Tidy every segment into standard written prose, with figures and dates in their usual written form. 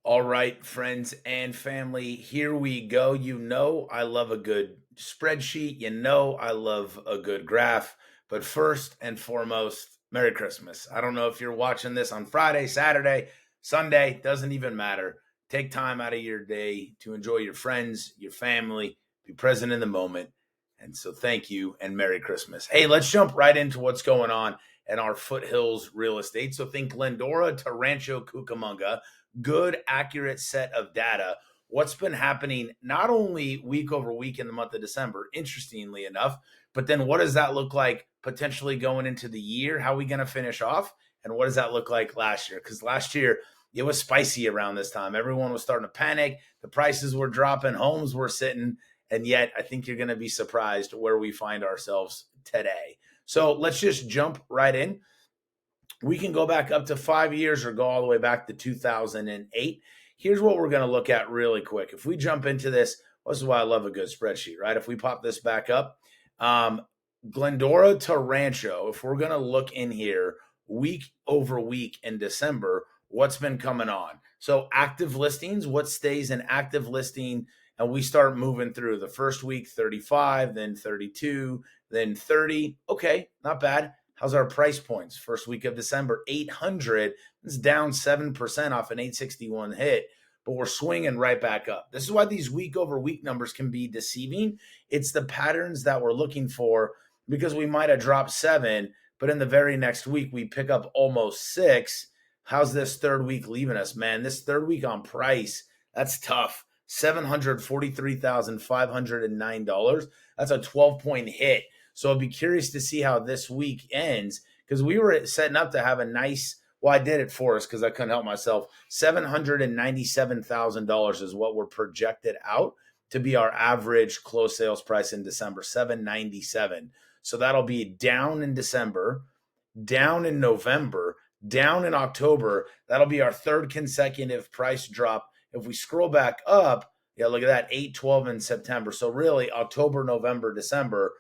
All right, friends and family, here we go. You know, I love a good spreadsheet. You know, I love a good graph. But first and foremost, Merry Christmas. I don't know if you're watching this on Friday, Saturday, Sunday, doesn't even matter. Take time out of your day to enjoy your friends, your family, be present in the moment. And so, thank you and Merry Christmas. Hey, let's jump right into what's going on in our Foothills real estate. So, think Glendora to Rancho Cucamonga, good, accurate set of data. What's been happening not only week over week in the month of December, interestingly enough, but then what does that look like potentially going into the year? How are we going to finish off? And what does that look like last year? Because last year, it was spicy around this time. Everyone was starting to panic. The prices were dropping, homes were sitting. And yet, I think you're going to be surprised where we find ourselves today. So let's just jump right in. We can go back up to 5 years or go all the way back to 2008. Here's what we're going to look at really quick. If we jump into this, this is why I love a good spreadsheet, right? If we pop this back up, Glendora to Rancho, if we're going to look in here week over week in December, what's been coming on? So active listings, what stays in active listing? And we start moving through the first week, 35, then 32, then 30. Okay, not bad. How's our price points? First week of December, 800. It's down 7% off an 861 hit, but we're swinging right back up. This is why these week over week numbers can be deceiving. It's the patterns that we're looking for because we might have dropped 7, but in the very next week, we pick up almost 6. How's this third week leaving us, man? This third week on price, that's tough. $743,509. That's a 12-point hit. So I'd be curious to see how this week ends because we were setting up to have a nice, well, I did it for us because I couldn't help myself. $797,000 is what we're projected out to be our average close sales price in December, 797. So that'll be down in December, down in November, down in October. That'll be our third consecutive price drop. If we scroll back up, yeah, look at that, 812 in September. So really October, November, December,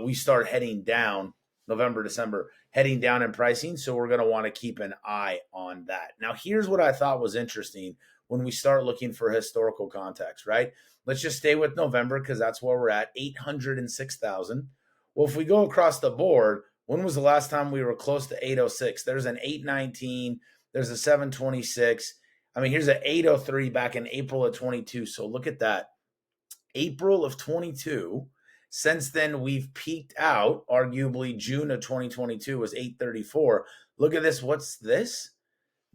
we start heading down, November, December, heading down in pricing. So we're going to want to keep an eye on that. Now, here's what I thought was interesting when we start looking for historical context, right? Let's just stay with November because that's where we're at, 806,000. Well, if we go across the board, when was the last time we were close to 806? There's an 819, there's a 726. I mean, here's an 803 back in April of 22. So look at that. April of 22. Since then, we've peaked out. Arguably, June of 2022 was 834. Look at this. What's this?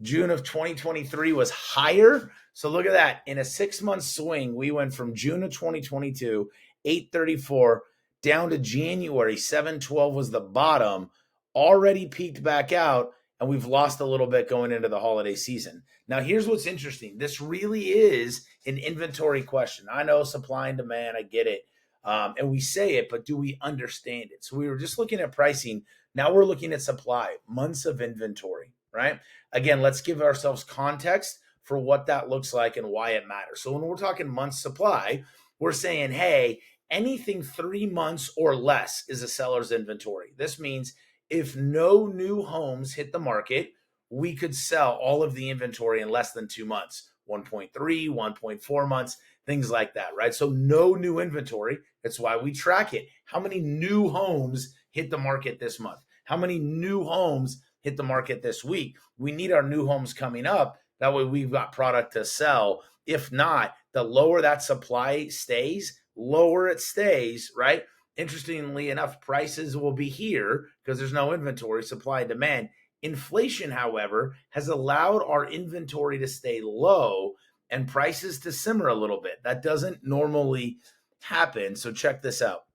June of 2023 was higher. So look at that. In a 6-month swing, we went from June of 2022, 834, down to January, 712 was the bottom, already peaked back out, and we've lost a little bit going into the holiday season. Now, here's what's interesting. This really is an inventory question. I know supply and demand, I get it. And we say it, but do we understand it? So we were just looking at pricing. Now we're looking at supply, months of inventory, right? Again, let's give ourselves context for what that looks like and why it matters. So when we're talking months supply, we're saying, hey, anything 3 months or less is a seller's inventory. This means if no new homes hit the market, we could sell all of the inventory in less than 2 months, 1.3, 1.4 months, things like that, right? So no new inventory. That's why we track it. How many new homes hit the market this month? How many new homes hit the market this week? We need our new homes coming up. That way we've got product to sell. If not, the lower that supply stays, lower it stays, right? Interestingly enough, prices will be here because there's no inventory, supply and demand. Inflation, however, has allowed our inventory to stay low and prices to simmer a little bit. That doesn't normally happen. So check this out.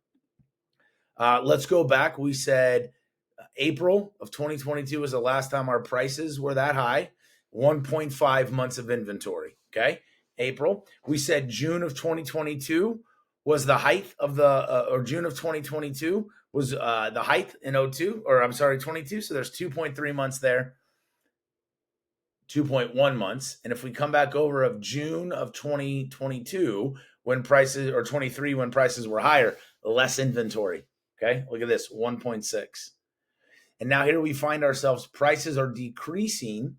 Let's go back. We said April of 2022 was the last time our prices were that high, 1.5 months of inventory. Okay. April. We said June of 2022 was the height of the, or June of 2022 was the height in 02, or I'm sorry, 22. So there's 2.3 months there, 2.1 months. And if we come back over of June of 2022, when prices, or 23, when prices were higher, less inventory. Okay. Look at this, 1.6. And now here we find ourselves, prices are decreasing.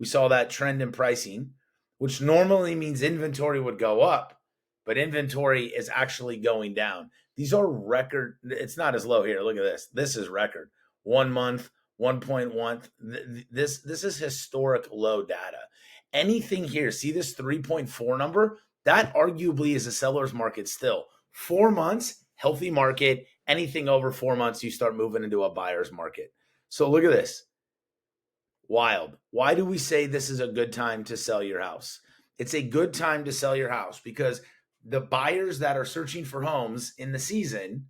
We saw that trend in pricing. which normally means inventory would go up, but inventory is actually going down. These are record. It's not as low here. Look at this. This is record. 1 month, 1.1. This is historic low data. Anything here, see this 3.4 number? That arguably is a seller's market still. 4 months, healthy market. Anything over 4 months, you start moving into a buyer's market. So look at this. Wild. Why do we say this is a good time to sell your house? It's a good time to sell your house because the buyers that are searching for homes in the season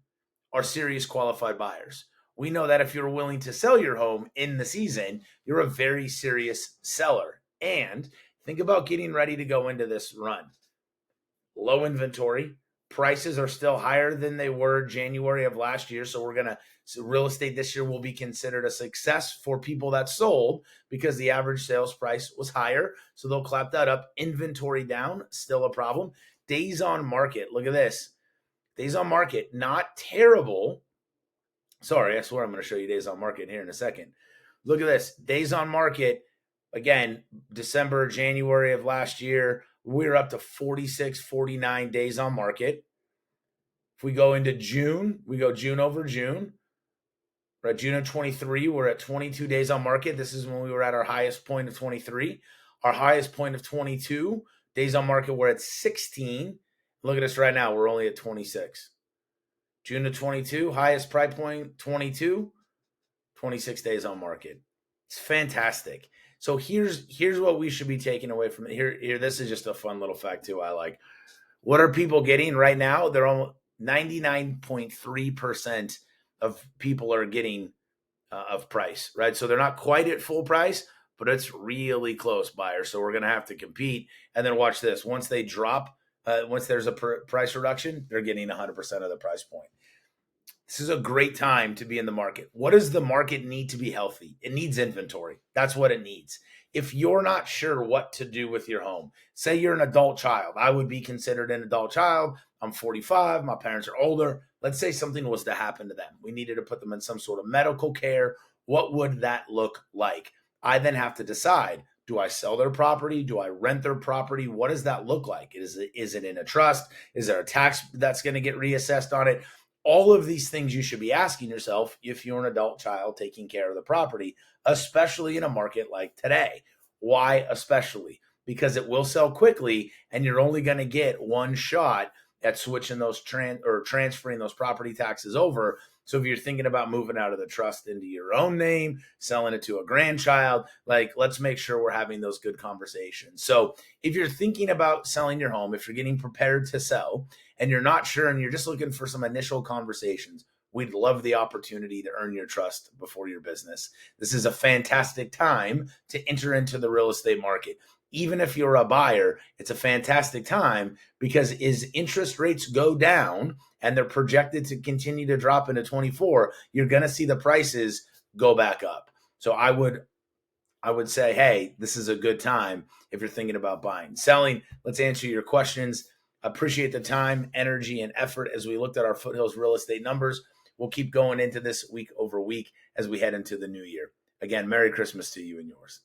are serious qualified buyers. We know that if you're willing to sell your home in the season, you're a very serious seller. And think about getting ready to go into this run. Low inventory, prices are still higher than they were January of last year. So real estate this year will be considered a success for people that sold because the average sales price was higher. So they'll clap that up. Inventory down, still a problem. Days on market. Look at this. Days on market, not terrible. Sorry, I swear I'm going to show you days on market here in a second. Look at this. Days on market. Again, December, January of last year, we were up to 46, 49 days on market. If we go into June, we go June over June. We're at June of 23, we're at 22 days on market. This is when we were at our highest point of 23. Our highest point of 22 days on market, we're at 16. Look at us right now, we're only at 26. June of 22, highest price point 22, 26 days on market. It's fantastic. So here's what we should be taking away from it. Here, this is just a fun little fact too. I like. What are people getting right now? They're almost 99.3% of people are getting of price, right? So they're not quite at full price, but it's really close, buyers. So we're going to have to compete. And then watch this. Once they drop, once there's a price reduction, they're getting 100% of the price point. This is a great time to be in the market. What does the market need to be healthy? It needs inventory. That's what it needs. If you're not sure what to do with your home, say you're an adult child, I would be considered an adult child. I'm 45. My parents are older. Let's say something was to happen to them. We needed to put them in some sort of medical care. What would that look like? I then have to decide, do I sell their property? Do I rent their property? What does that look like? Is it in a trust? Is there a tax that's going to get reassessed on it? All of these things you should be asking yourself if you're an adult child taking care of the property, especially in a market like today. Why especially? Because it will sell quickly and you're only going to get one shot at switching those transferring those property taxes over. So if you're thinking about moving out of the trust into your own name, selling it to a grandchild, like let's make sure we're having those good conversations. So if you're thinking about selling your home, if you're getting prepared to sell and you're not sure and you're just looking for some initial conversations, we'd love the opportunity to earn your trust before your business. This is a fantastic time to enter into the real estate market. Even if you're a buyer, it's a fantastic time because as interest rates go down and they're projected to continue to drop into 24, you're going to see the prices go back up. So I would say, hey, this is a good time if you're thinking about buying. Selling, let's answer your questions. Appreciate the time, energy, and effort as we looked at our Foothills real estate numbers. We'll keep going into this week over week as we head into the new year. Again, Merry Christmas to you and yours.